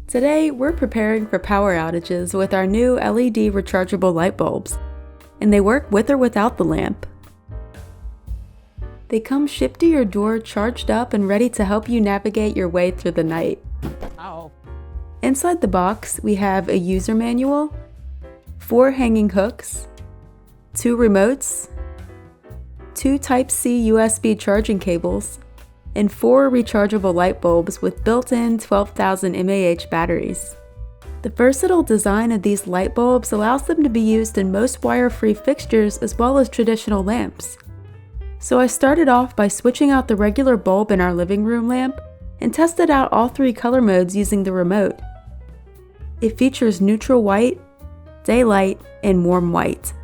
Today, we're preparing for power outages with our new LED rechargeable light bulbs, and they work with or without the lamp. They come shipped to your door charged up and ready to help you navigate your way through the night. Ow. Inside the box, we have a user manual, 4 hanging hooks, 2 remotes, 2 Type-C USB charging cables, and 4 rechargeable light bulbs with built-in 12,000 mAh batteries. The versatile design of these light bulbs allows them to be used in most wire-free fixtures as well as traditional lamps. So I started off by switching out the regular bulb in our living room lamp and tested out all 3 color modes using the remote. It features neutral white, daylight, and warm white.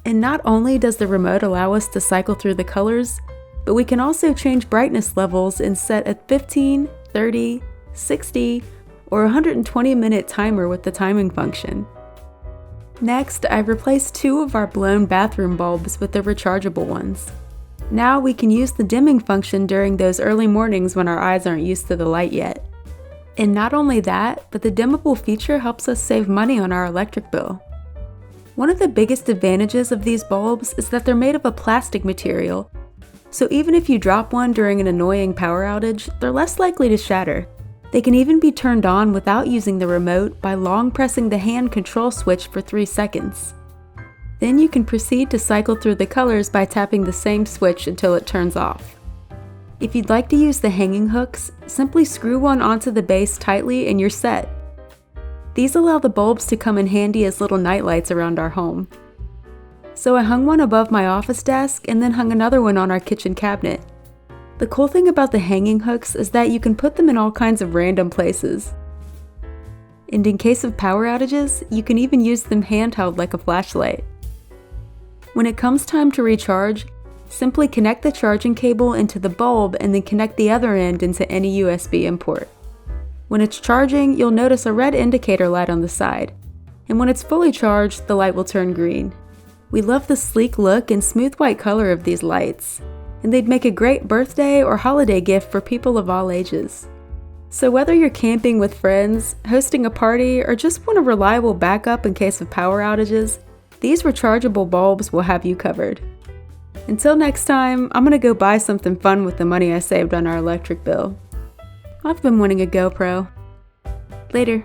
And not only does the remote allow us to cycle through the colors, but we can also change brightness levels and set a 15, 30, 60, or 120-minute timer with the timing function. Next, I replaced 2 of our blown bathroom bulbs with the rechargeable ones. Now we can use the dimming function during those early mornings when our eyes aren't used to the light yet. And not only that, but the dimmable feature helps us save money on our electric bill. One of the biggest advantages of these bulbs is that they're made of a plastic material, so even if you drop one during an annoying power outage, they're less likely to shatter. They can even be turned on without using the remote by long pressing the hand control switch for 3 seconds. Then you can proceed to cycle through the colors by tapping the same switch until it turns off. If you'd like to use the hanging hooks, simply screw one onto the base tightly and you're set. These allow the bulbs to come in handy as little nightlights around our home. So I hung one above my office desk and then hung another one on our kitchen cabinet. The cool thing about the hanging hooks is that you can put them in all kinds of random places. And in case of power outages, you can even use them handheld like a flashlight. When it comes time to recharge, simply connect the charging cable into the bulb and then connect the other end into any USB import. When it's charging, you'll notice a red indicator light on the side, and when it's fully charged, the light will turn green. We love the sleek look and smooth white color of these lights, and they'd make a great birthday or holiday gift for people of all ages. So whether you're camping with friends, hosting a party, or just want a reliable backup in case of power outages, these rechargeable bulbs will have you covered. Until next time, I'm gonna go buy something fun with the money I saved on our electric bill. I've been wanting a GoPro. Later.